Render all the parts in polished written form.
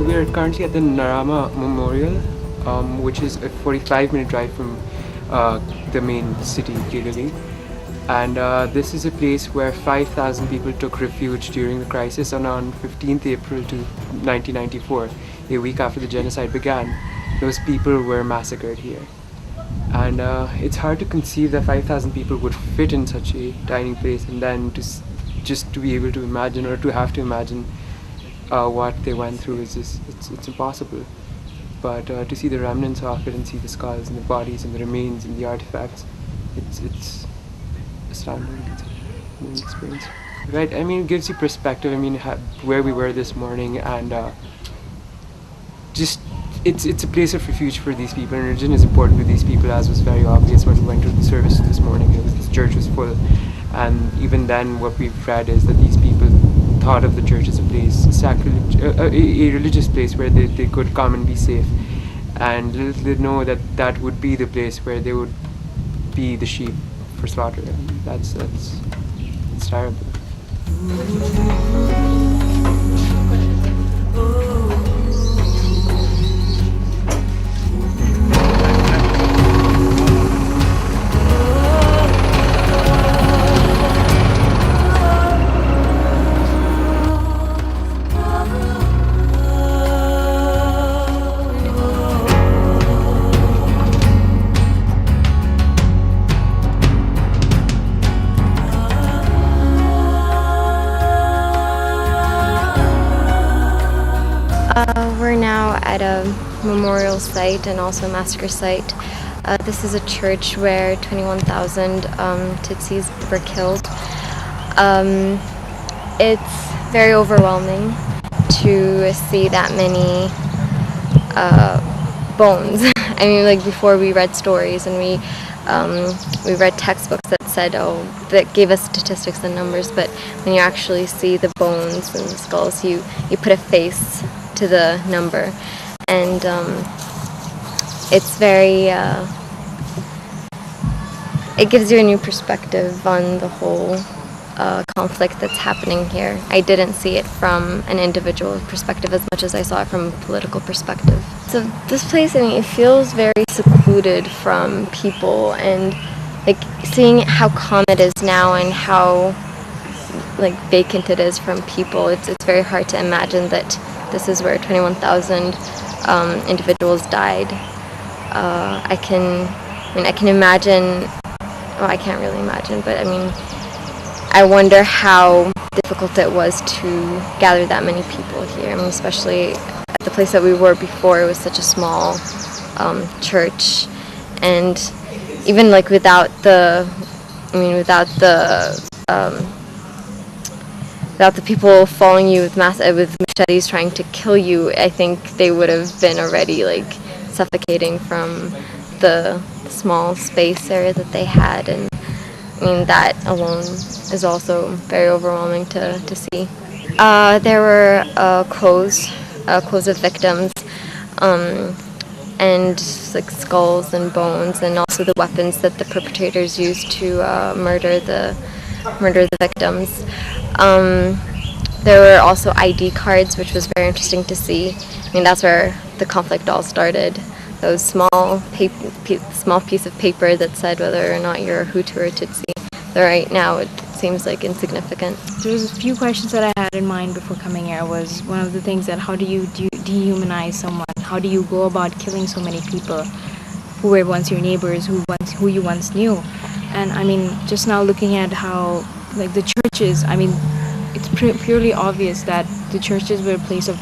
We're currently at the Narama Memorial, which is a 45-minute drive from the main city, Kigali. And this is a place where 5,000 people took refuge during the crisis, and on 15th April 1994, a week after the genocide began, those people were massacred here. And it's hard to conceive that 5,000 people would fit in such a tiny place, and then just to be able to imagine, or to have to imagine what they went through is just, it's impossible. But to see the remnants of it and see the skulls and the bodies and the remains and the artifacts, it's astounding. It's a new experience. Right, I mean, it gives you perspective. I mean, where we were this morning, and just it's a place of refuge for these people, and religion is important to these people, as was very obvious when we went to the service this morning. The church was full, and even then what we've read is that these people thought of the church as a place, a religious place where they could come and be safe, and little did they know that that would be the place where they would be the sheep for slaughter. And that's terrible. We're now at a memorial site and also a massacre site. This is a church where 21,000 Tutsis were killed. It's very overwhelming to see that many bones. I mean, like, before we read stories and we read textbooks that said, that gave us statistics and numbers, but when you actually see the bones and the skulls, you put a face to the number, and it's very it gives you a new perspective on the whole conflict that's happening here. I didn't see it from an individual perspective as much as I saw it from a political perspective. So this place, I mean, it feels very secluded from people, and like seeing how calm it is now and how like vacant it is from people, it's very hard to imagine that this is where 21,000 individuals died. I can imagine, well, I can't really imagine, but I mean, I wonder how difficult it was to gather that many people here. I mean, especially at the place that we were before, it was such a small church, and even like without the people following you with machetes trying to kill you, I think they would have been already like suffocating from the small space area that they had. And I mean, that alone is also very overwhelming to see. There were clothes of victims, and like skulls and bones, and also the weapons that the perpetrators used to murder the victims. There were also ID cards, which was very interesting to see. I mean, that's where the conflict all started. Those small piece of paper that said whether or not you're a Hutu or a Tutsi. So right now it seems like insignificant. There was a few questions that I had in mind before coming here. Was one of the things that how do you dehumanize someone? How do you go about killing so many people who were once your neighbors, who you once knew? And I mean, just now looking at how like the churches, I mean, it's purely obvious that the churches were a place of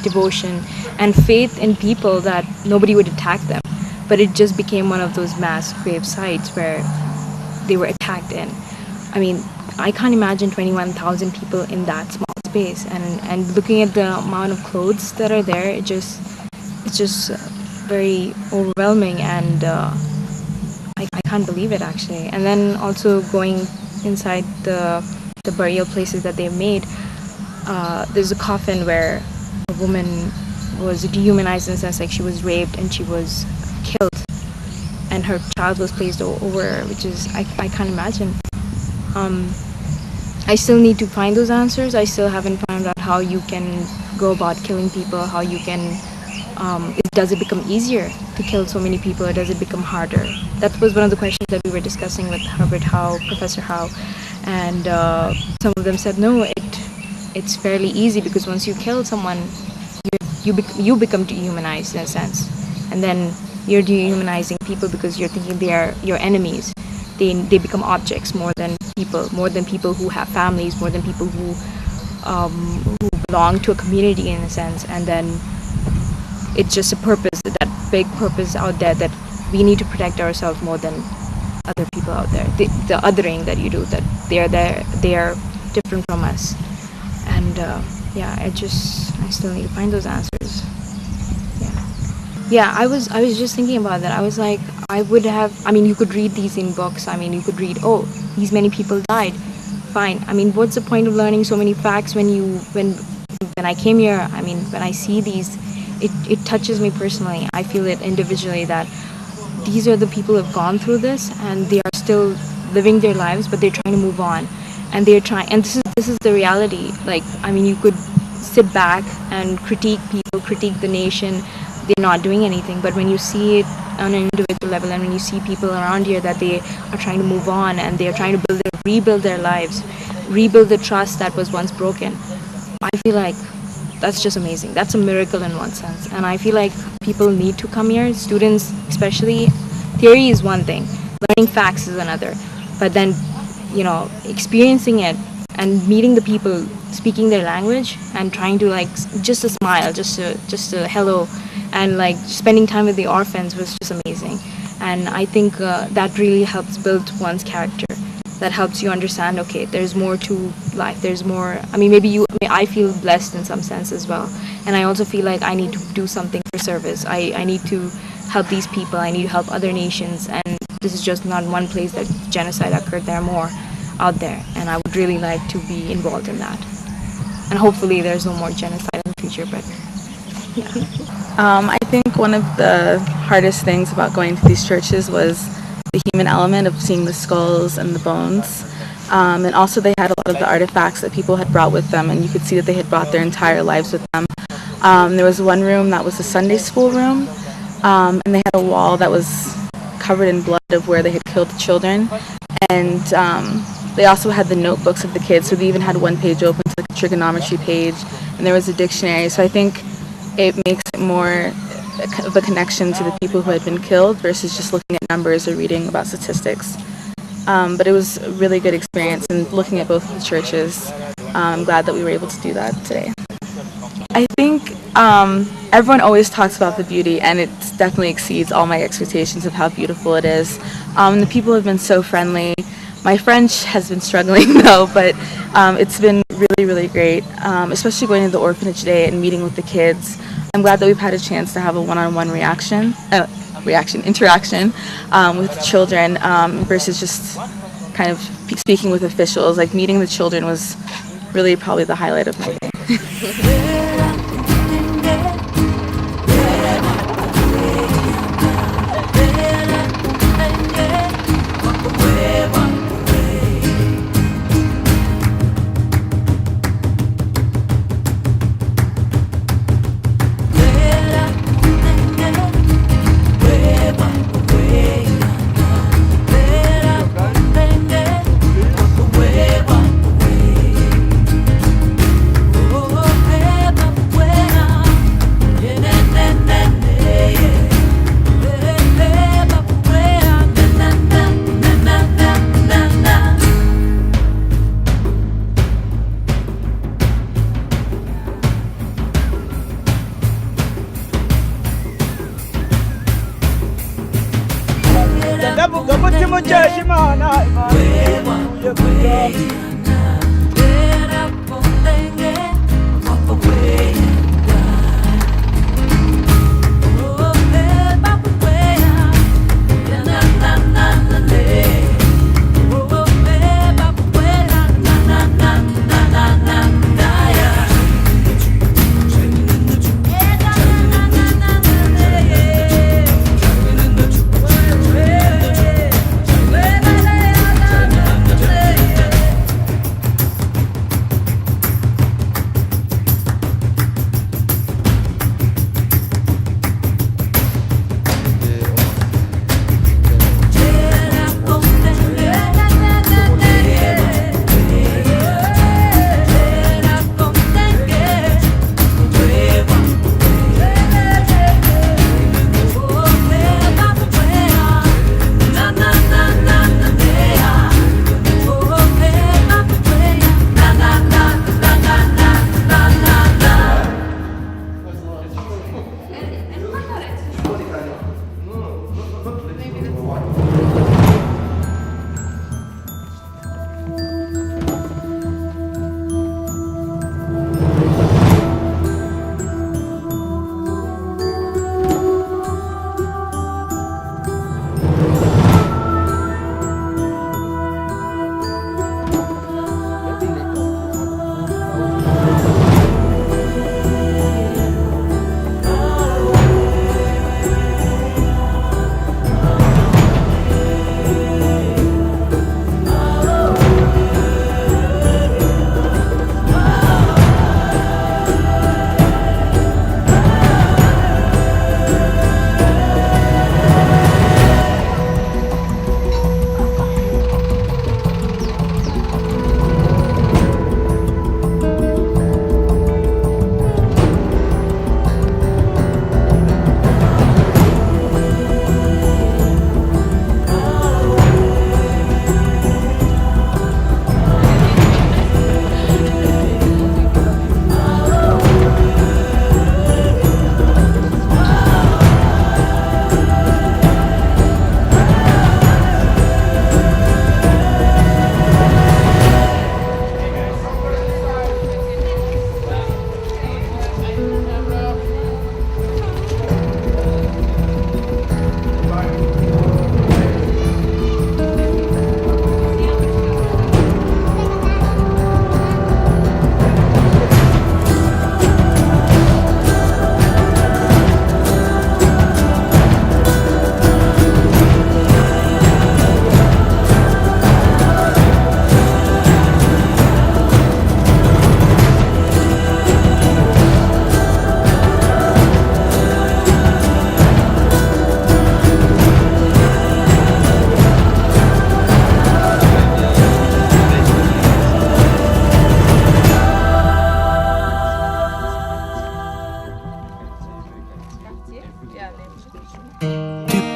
devotion and faith in people that nobody would attack them. But it just became one of those mass grave sites where they were attacked in. I mean, I can't imagine 21,000 people in that small space. And looking at the amount of clothes that are there, it's just very overwhelming, and I can't believe it actually. And then also going inside the burial places that they've made, there's a coffin where a woman was dehumanized in the sense like she was raped and she was killed, and her child was placed over her, which is I can't imagine. I still need to find those answers. I still haven't found out how you can go about killing people, how you can does it become easier to kill so many people, or does it become harder? That was one of the questions that we were discussing with Professor Howe, and some of them said no, it's fairly easy, because once you kill someone, you become dehumanized in a sense, and then you're dehumanizing people because you're thinking they are your enemies. They become objects more than people who have families, more than people who belong to a community in a sense. And then it's just a purpose, that big purpose out there, that we need to protect ourselves more than other people out there. The othering that you do, that they are different from us. And I still need to find those answers. Yeah, I was just thinking about that. I was like, you could read these in books. I mean, you could read, oh, these many people died. Fine. I mean, what's the point of learning so many facts when I came here? I mean, when I see these, it touches me personally. I feel it individually that these are the people who have gone through this, and they are still living their lives, but they're trying to move on, and they're trying. And this is the reality. Like, I mean, you could sit back and critique people, critique the nation. They're not doing anything, but when you see it on an individual level, and when you see people around here that they are trying to move on, and they are trying to rebuild their lives, rebuild the trust that was once broken, I feel like that's just amazing. That's a miracle in one sense. And I feel like people need to come here, students especially. Theory is one thing, learning facts is another, but then experiencing it and meeting the people, speaking their language, and trying to like just a smile, just a hello, and like spending time with the orphans was just amazing. And I think that really helps build one's character. That helps you understand, okay, there's more to life. There's more. I mean, I feel blessed in some sense as well. And I also feel like I need to do something for service. I need to help these people. I need to help other nations. And this is just not one place that genocide occurred. There are more out there. And I would really like to be involved in that. And hopefully there's no more genocide in the future, but yeah. I think one of the hardest things about going to these churches was the human element of seeing the skulls and the bones. And also they had a lot of the artifacts that people had brought with them, and you could see that they had brought their entire lives with them. There was one room that was a Sunday school room, and they had a wall that was covered in blood of where they had killed the children. And they also had the notebooks of the kids, so they even had one page open to the trigonometry page, and there was a dictionary. So I think it makes it more of a connection to the people who had been killed versus just looking at numbers or reading about statistics. But it was a really good experience, and looking at both of the churches, I'm glad that we were able to do that today. I think Everyone always talks about the beauty, and it definitely exceeds all my expectations of how beautiful it is. The people have been so friendly. My French has been struggling though, but it's been really, really great, especially going to the orphanage day and meeting with the kids. I'm glad that we've had a chance to have a one-on-one interaction with children versus just kind of speaking with officials. Like meeting the children was really probably the highlight of my day.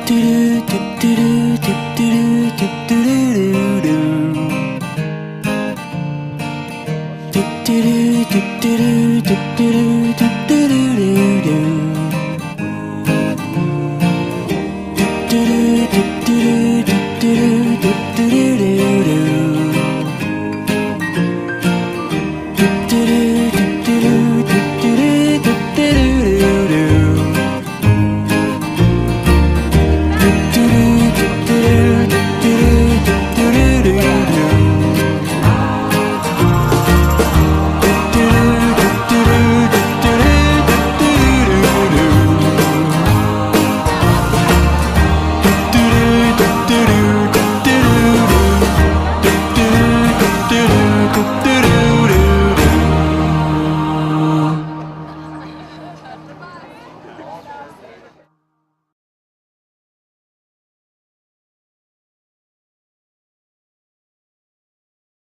Do